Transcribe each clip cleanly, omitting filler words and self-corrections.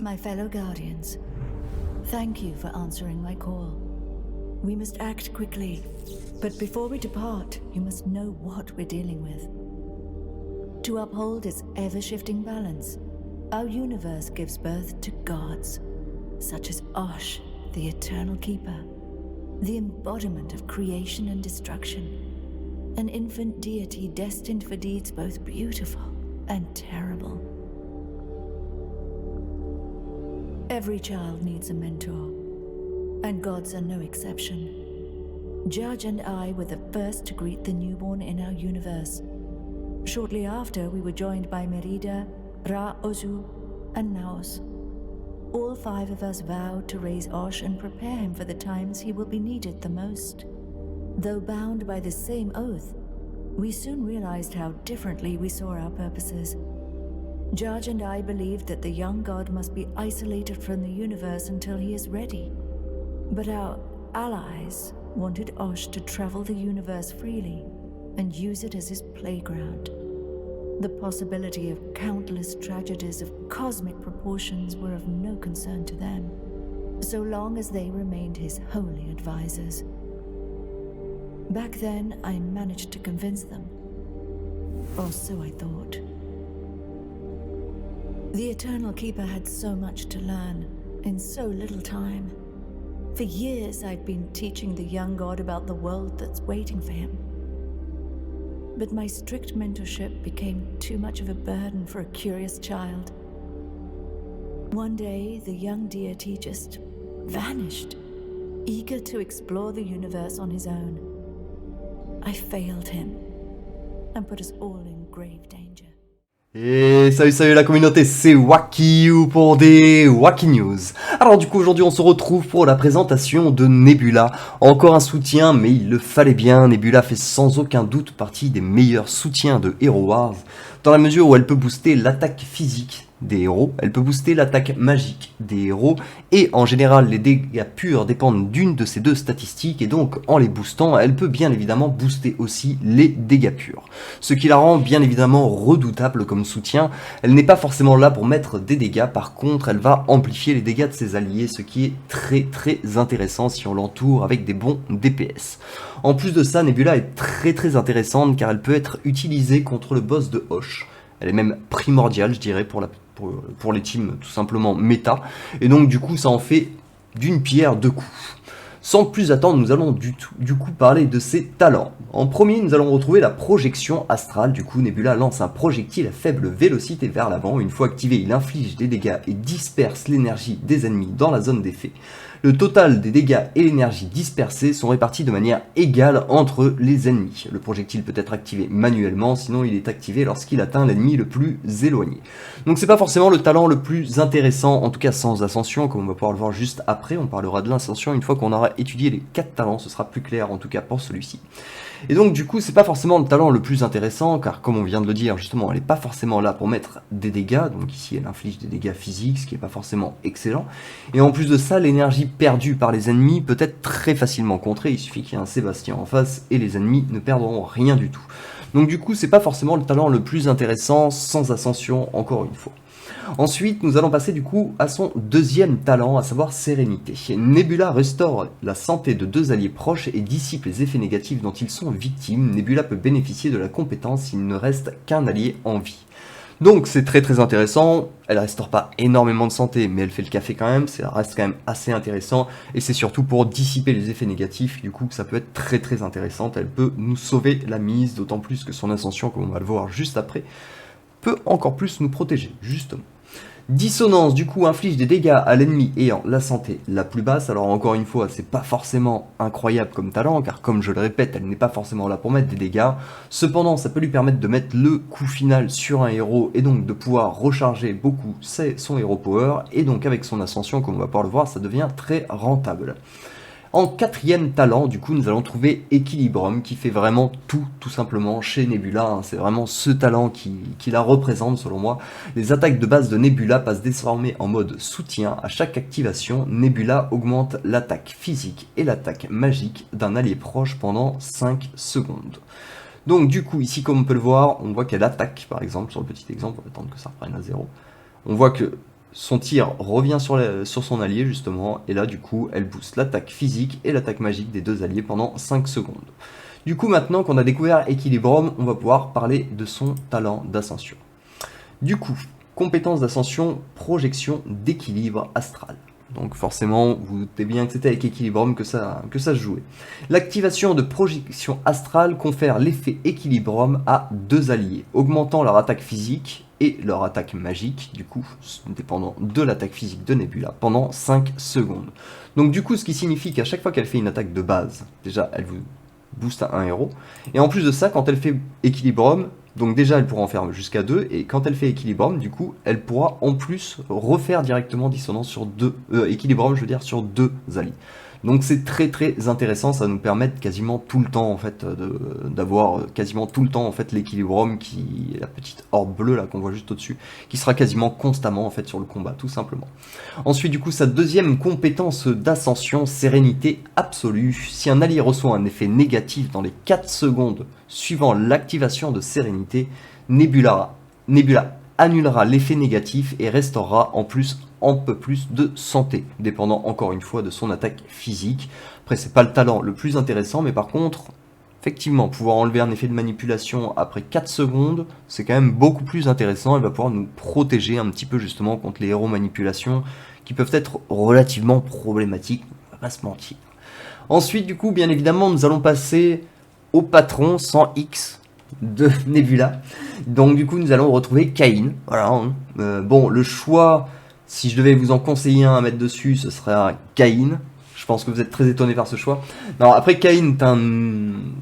My fellow Guardians, thank you for answering my call. We must act quickly, but before we depart, you must know what we're dealing with. To uphold its ever-shifting balance, our universe gives birth to gods, such as Osh, the Eternal Keeper, the embodiment of creation and destruction, an infant deity destined for deeds both beautiful and terrible. Every child needs a mentor, and gods are no exception. Judge and I were the first to greet the newborn in our universe. Shortly after, we were joined by Merida, Ra-Ozu, and Naos. All 5 of us vowed to raise Osh and prepare him for the times he will be needed the most. Though bound by the same oath, we soon realized how differently we saw our purposes. Judge and I believed that the young god must be isolated from the universe until he is ready. But our allies wanted Osh to travel the universe freely and use it as his playground. The possibility of countless tragedies of cosmic proportions were of no concern to them, so long as they remained his holy advisors. Back then, I managed to convince them. Or so I thought. The Eternal Keeper had so much to learn in so little time. For years, I'd been teaching the young god about the world that's waiting for him. But my strict mentorship became too much of a burden for a curious child. One day, the young deity just vanished, eager to explore the universe on his own. I failed him and put us all in grave danger. Et salut la communauté, c'est WakiU pour des Waki News. Alors du coup aujourd'hui on se retrouve pour la présentation de Nebula. Encore un soutien, mais il le fallait bien. Nebula fait sans aucun doute partie des meilleurs soutiens de Hero Wars, dans la mesure où elle peut booster l'attaque physique des héros, elle peut booster l'attaque magique des héros, et en général les dégâts purs dépendent d'une de ces deux statistiques, et donc en les boostant, elle peut bien évidemment booster aussi les dégâts purs. Ce qui la rend bien évidemment redoutable comme soutien. Elle n'est pas forcément là pour mettre des dégâts, par contre elle va amplifier les dégâts de ses alliés, ce qui est très intéressant si on l'entoure avec des bons DPS. En plus de ça, Nebula est très intéressante car elle peut être utilisée contre le boss de Osh. Elle est même primordiale, je dirais, pour les teams tout simplement méta. Et donc du coup, ça en fait d'une pierre deux coups. Sans plus attendre, nous allons du coup parler de ses talents. En premier, nous allons retrouver la projection astrale. Du coup, Nebula lance un projectile à faible vélocité vers l'avant. Une fois activé, il inflige des dégâts et disperse l'énergie des ennemis dans la zone d'effet. Le total des dégâts et l'énergie dispersés sont répartis de manière égale entre les ennemis. Le projectile peut être activé manuellement, sinon il est activé lorsqu'il atteint l'ennemi le plus éloigné. Donc c'est pas forcément le talent le plus intéressant, en tout cas sans ascension, comme on va pouvoir le voir juste après. On parlera de l'ascension une fois qu'on aura étudié les 4 talents, ce sera plus clair en tout cas pour celui-ci. Et donc du coup c'est pas forcément le talent le plus intéressant, car comme on vient de le dire justement, elle n'est pas forcément là pour mettre des dégâts, donc ici elle inflige des dégâts physiques, ce qui est pas forcément excellent. Et en plus de ça, l'énergie perdue par les ennemis peut être très facilement contrée, il suffit qu'il y ait un Sébastien en face et les ennemis ne perdront rien du tout. Donc du coup c'est pas forcément le talent le plus intéressant, sans ascension encore une fois. Ensuite, nous allons passer du coup à son deuxième talent, à savoir Sérénité. Nebula restaure la santé de 2 alliés proches et dissipe les effets négatifs dont ils sont victimes. Nebula peut bénéficier de la compétence s'il ne reste qu'un allié en vie. Donc c'est très intéressant, elle restaure pas énormément de santé, mais elle fait le café quand même, ça reste quand même assez intéressant, et c'est surtout pour dissiper les effets négatifs, du coup que ça peut être très intéressant, elle peut nous sauver la mise, d'autant plus que son ascension, comme on va le voir juste après, peut encore plus nous protéger, justement. Dissonance, du coup, inflige des dégâts à l'ennemi ayant la santé la plus basse. Alors encore une fois, c'est pas forcément incroyable comme talent, car comme je le répète, elle n'est pas forcément là pour mettre des dégâts. Cependant, ça peut lui permettre de mettre le coup final sur un héros, et donc de pouvoir recharger beaucoup son héros power, et donc avec son ascension, comme on va pouvoir le voir, ça devient très rentable. En quatrième talent, du coup, nous allons trouver Equilibrium, qui fait vraiment tout simplement chez Nebula. C'est vraiment ce talent qui la représente, selon moi. Les attaques de base de Nebula passent désormais en mode soutien. À chaque activation, Nebula augmente l'attaque physique et l'attaque magique d'un allié proche pendant 5 secondes. Donc du coup, ici, comme on peut le voir, on voit qu'elle attaque, par exemple, sur le petit exemple, on va attendre que ça reprenne à 0. On voit que son tir revient sur son allié justement, et là du coup elle booste l'attaque physique et l'attaque magique des deux alliés pendant 5 secondes. Du coup maintenant qu'on a découvert Equilibrium, on va pouvoir parler de son talent d'ascension. Du coup, compétence d'ascension, projection d'équilibre astral. Donc forcément, vous doutez bien que c'était avec Equilibrium que ça se jouait. L'activation de projection astrale confère l'effet Equilibrium à deux alliés, augmentant leur attaque physique et leur attaque magique, du coup, dépendant de l'attaque physique de Nebula, pendant 5 secondes. Donc du coup, ce qui signifie qu'à chaque fois qu'elle fait une attaque de base, déjà, elle vous booste à un héros, et en plus de ça, quand elle fait Equilibrium, donc déjà elle pourra en faire jusqu'à 2, et quand elle fait Equilibrium, du coup, elle pourra en plus refaire directement Dissonance sur Equilibrium, je veux dire, sur deux alliés. Donc c'est très très intéressant, ça va nous permettre quasiment tout le temps en fait d'avoir quasiment tout le temps en fait l'équilibrium qui la petite orbe bleue là qu'on voit juste au-dessus, qui sera quasiment constamment en fait sur le combat tout simplement. Ensuite du coup sa deuxième compétence d'ascension, sérénité absolue. Si un allié reçoit un effet négatif dans les 4 secondes suivant l'activation de sérénité, Nebula annulera l'effet négatif et restaurera en plus un peu plus de santé, dépendant encore une fois de son attaque physique. Après c'est pas le talent le plus intéressant, mais par contre, effectivement, pouvoir enlever un effet de manipulation après 4 secondes, c'est quand même beaucoup plus intéressant. Elle va pouvoir nous protéger un petit peu justement contre les héros manipulation qui peuvent être relativement problématiques, on va pas se mentir. Ensuite du coup, bien évidemment, nous allons passer au patron sans X de Nebula. Donc du coup nous allons retrouver Caïn. Voilà, hein. Bon, le choix, si je devais vous en conseiller un à mettre dessus, ce serait un Caïn. Je pense que vous êtes très étonné par ce choix. Non, après Caïn est un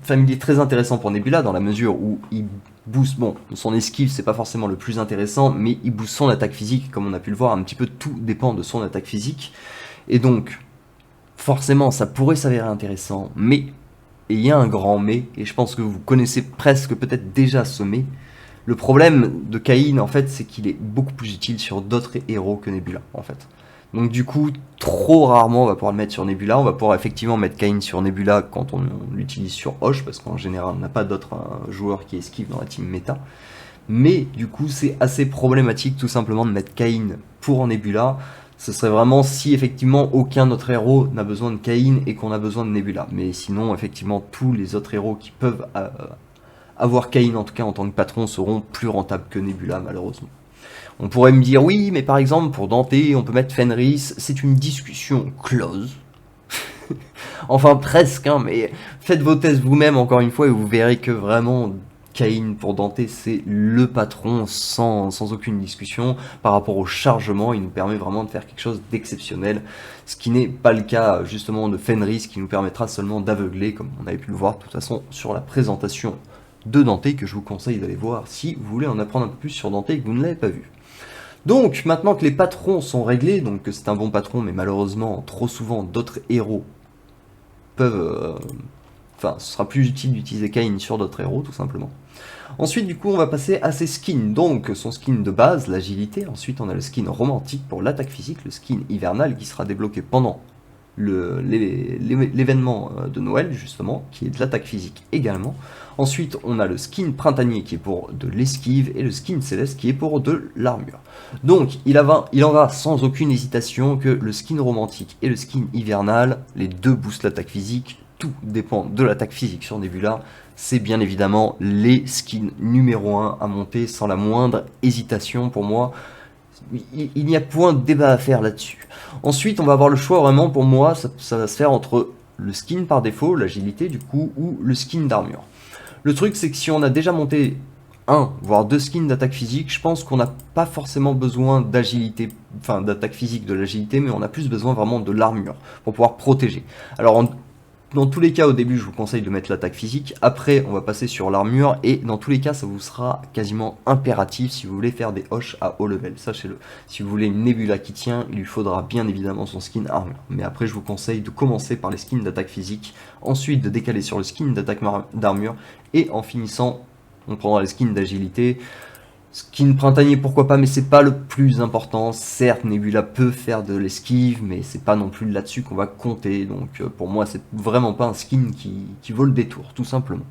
familier très intéressant pour Nebula dans la mesure où il booste, bon, son esquive c'est pas forcément le plus intéressant, mais il booste son attaque physique, comme on a pu le voir, un petit peu tout dépend de son attaque physique. Et donc, forcément ça pourrait s'avérer intéressant, mais et il y a un grand mais, et je pense que vous connaissez presque peut-être déjà ce mais. Le problème de Caïn, en fait, c'est qu'il est beaucoup plus utile sur d'autres héros que Nebula, en fait. Donc du coup, trop rarement on va pouvoir le mettre sur Nebula. On va pouvoir effectivement mettre Caïn sur Nebula quand on l'utilise sur Hoche, parce qu'en général, on n'a pas d'autres joueurs qui esquivent dans la team méta. Mais du coup, c'est assez problématique tout simplement de mettre Caïn pour Nebula. Ce serait vraiment si effectivement aucun autre héros n'a besoin de Caïn et qu'on a besoin de Nebula. Mais sinon, effectivement, tous les autres héros qui peuvent avoir Caïn, en tout cas en tant que patron, seront plus rentables que Nebula, malheureusement. On pourrait me dire, oui, mais par exemple, pour Dante, on peut mettre Fenris, c'est une discussion close. Enfin, presque, hein, mais faites vos tests vous-même, encore une fois, et vous verrez que vraiment... Caïn pour Dante, c'est le patron sans aucune discussion. Par rapport au chargement, il nous permet vraiment de faire quelque chose d'exceptionnel. Ce qui n'est pas le cas justement de Fenris, qui nous permettra seulement d'aveugler, comme on avait pu le voir de toute façon sur la présentation de Dante, que je vous conseille d'aller voir si vous voulez en apprendre un peu plus sur Dante et que vous ne l'avez pas vu. Donc, maintenant que les patrons sont réglés, donc que c'est un bon patron, mais malheureusement, trop souvent, d'autres héros peuvent... Enfin, ce sera plus utile d'utiliser Caïn sur d'autres héros, tout simplement. Ensuite, du coup, on va passer à ses skins. Donc, son skin de base, l'agilité. Ensuite, on a le skin romantique pour l'attaque physique, le skin hivernal qui sera débloqué pendant l'événement de Noël, justement, qui est de l'attaque physique également. Ensuite, on a le skin printanier qui est pour de l'esquive et le skin céleste qui est pour de l'armure. Donc, il en va sans aucune hésitation que le skin romantique et le skin hivernal, les deux boostent l'attaque physique. Tout dépend de l'attaque physique sur Nebula, c'est bien évidemment les skins numéro 1 à monter sans la moindre hésitation pour moi. Il n'y a point de débat à faire là-dessus. Ensuite, on va avoir le choix vraiment pour moi, ça va se faire entre le skin par défaut, l'agilité du coup, ou le skin d'armure. Le truc c'est que si on a déjà monté un, voire deux skins d'attaque physique, je pense qu'on n'a pas forcément besoin d'agilité, enfin d'attaque physique de l'agilité, mais on a plus besoin vraiment de l'armure pour pouvoir protéger. Alors dans tous les cas, au début, je vous conseille de mettre l'attaque physique. Après, on va passer sur l'armure. Et dans tous les cas, ça vous sera quasiment impératif si vous voulez faire des hoches à haut level. Sachez-le. Si vous voulez une Nebula qui tient, il lui faudra bien évidemment son skin armure. Mais après, je vous conseille de commencer par les skins d'attaque physique. Ensuite, de décaler sur le skin d'attaque d'armure. Et en finissant, on prendra les skins d'agilité. Skin printanier pourquoi pas, mais c'est pas le plus important. Certes, Nebula peut faire de l'esquive, mais c'est pas non plus là-dessus qu'on va compter. Donc pour moi, c'est vraiment pas un skin qui vaut le détour, tout simplement.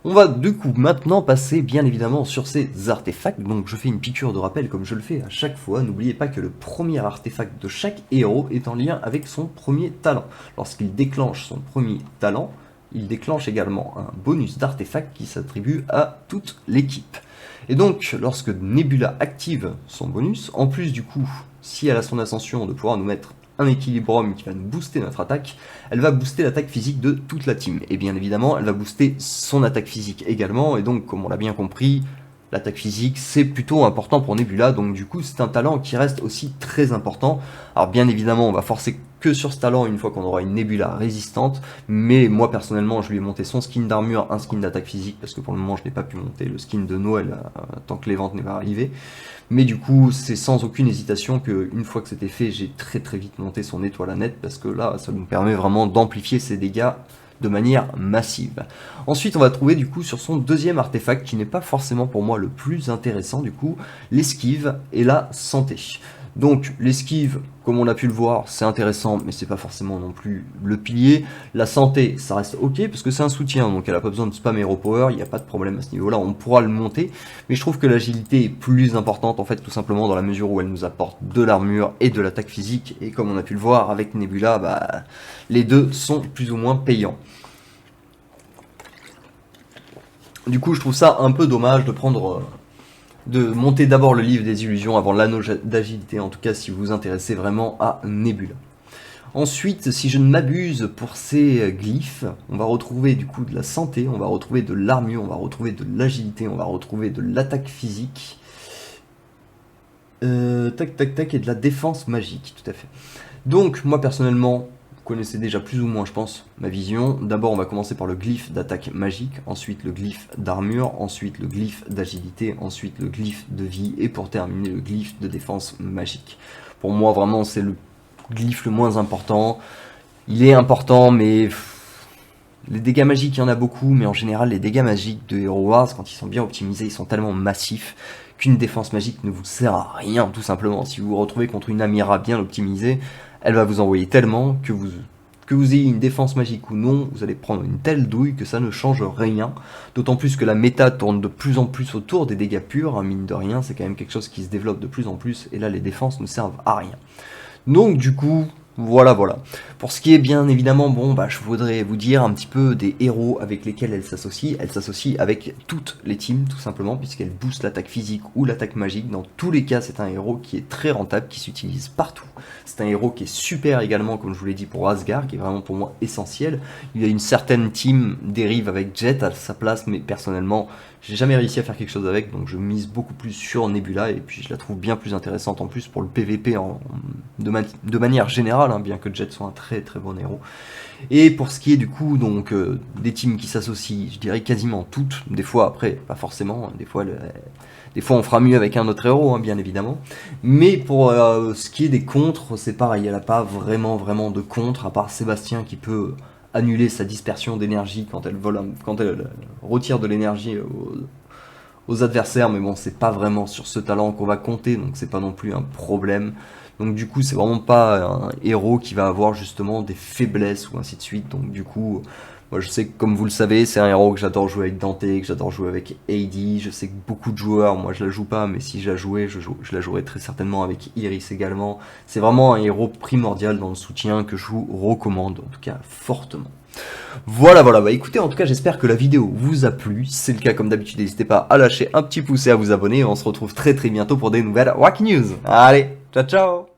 On va du coup maintenant passer bien évidemment sur ces artefacts, donc je fais une piqûre de rappel comme je le fais à chaque fois. N'oubliez pas que le premier artefact de chaque héros est en lien avec son premier talent. Lorsqu'il déclenche son premier talent, il déclenche également un bonus d'artefact qui s'attribue à toute l'équipe. Et donc lorsque Nebula active son bonus, en plus du coup, si elle a son ascension de pouvoir nous mettre un équilibrium qui va nous booster notre attaque, elle va booster l'attaque physique de toute la team. Et bien évidemment, elle va booster son attaque physique également, et donc comme on l'a bien compris, l'attaque physique c'est plutôt important pour Nebula, donc du coup c'est un talent qui reste aussi très important. Alors bien évidemment, on va forcer que sur ce talent une fois qu'on aura une Nebula résistante, mais moi personnellement je lui ai monté son skin d'armure, un skin d'attaque physique, parce que pour le moment je n'ai pas pu monter le skin de Noël tant que les ventes n'est pas arrivé. Mais du coup, c'est sans aucune hésitation que une fois que c'était fait, j'ai très vite monté son étoile à net, parce que là, ça nous permet vraiment d'amplifier ses dégâts de manière massive. Ensuite, on va trouver du coup sur son deuxième artefact, qui n'est pas forcément pour moi le plus intéressant du coup, l'esquive et la santé. Donc l'esquive, comme on a pu le voir, c'est intéressant, mais c'est pas forcément non plus le pilier. La santé, ça reste ok, parce que c'est un soutien, donc elle a pas besoin de spam Hero Power, il n'y a pas de problème à ce niveau-là, on pourra le monter. Mais je trouve que l'agilité est plus importante, en fait, tout simplement dans la mesure où elle nous apporte de l'armure et de l'attaque physique. Et comme on a pu le voir avec Nebula, bah, les deux sont plus ou moins payants. Du coup, je trouve ça un peu dommage de prendre... de monter d'abord le livre des illusions avant l'anneau d'agilité, en tout cas si vous vous intéressez vraiment à Nebula. Ensuite, si je ne m'abuse, pour ces glyphes, on va retrouver du coup de la santé, on va retrouver de l'armure, on va retrouver de l'agilité, on va retrouver de l'attaque physique, et de la défense magique, tout à fait. Donc, moi personnellement, vous connaissez déjà plus ou moins, je pense, ma vision. D'abord, on va commencer par le glyphe d'attaque magique, ensuite le glyphe d'armure, ensuite le glyphe d'agilité, ensuite le glyphe de vie, et pour terminer, le glyphe de défense magique. Pour moi, vraiment, c'est le glyphe le moins important. Il est important, mais... les dégâts magiques, il y en a beaucoup, mais en général, les dégâts magiques de Hero Wars, quand ils sont bien optimisés, ils sont tellement massifs qu'une défense magique ne vous sert à rien, tout simplement. Si vous vous retrouvez contre une Amira bien optimisée, elle va vous envoyer tellement que vous ayez une défense magique ou non, vous allez prendre une telle douille que ça ne change rien. D'autant plus que la méta tourne de plus en plus autour des dégâts purs, hein, mine de rien, c'est quand même quelque chose qui se développe de plus en plus, et là les défenses ne servent à rien. Donc du coup, voilà. Pour ce qui est bien évidemment, bon bah je voudrais vous dire un petit peu des héros avec lesquels elle s'associe. Elle s'associe avec toutes les teams tout simplement, puisqu'elle booste l'attaque physique ou l'attaque magique. Dans tous les cas, c'est un héros qui est très rentable, qui s'utilise partout. C'est un héros qui est super également, comme je vous l'ai dit, pour Asgard, qui est vraiment pour moi essentiel. Il y a une certaine team dérive avec Jet à sa place, mais personnellement, j'ai jamais réussi à faire quelque chose avec, donc je mise beaucoup plus sur Nebula, et puis je la trouve bien plus intéressante en plus pour le PVP de manière générale, hein, bien que Jet soit un très bon héros. Et pour ce qui est du coup donc des teams qui s'associent, je dirais quasiment toutes, des fois après, pas forcément, des fois on fera mieux avec un autre héros, hein, bien évidemment. Mais pour ce qui est des contres, c'est pareil, elle n'a pas vraiment de contre, à part Sébastien qui peut annuler sa dispersion d'énergie quand elle retire de l'énergie aux adversaires, mais bon, c'est pas vraiment sur ce talent qu'on va compter, donc c'est pas non plus un problème. Donc du coup, c'est vraiment pas un héros qui va avoir justement des faiblesses ou ainsi de suite. Donc du coup, moi je sais que comme vous le savez, c'est un héros que j'adore jouer avec Dante, que j'adore jouer avec AD. Je sais que beaucoup de joueurs, moi je la joue pas, mais si je la jouais, je la jouerais très certainement avec Iris également. C'est vraiment un héros primordial dans le soutien que je vous recommande, en tout cas fortement. Voilà, bah écoutez, en tout cas j'espère que la vidéo vous a plu. Si c'est le cas, comme d'habitude, n'hésitez pas à lâcher un petit pouce et à vous abonner. On se retrouve très bientôt pour des nouvelles Wacky News. Allez, ciao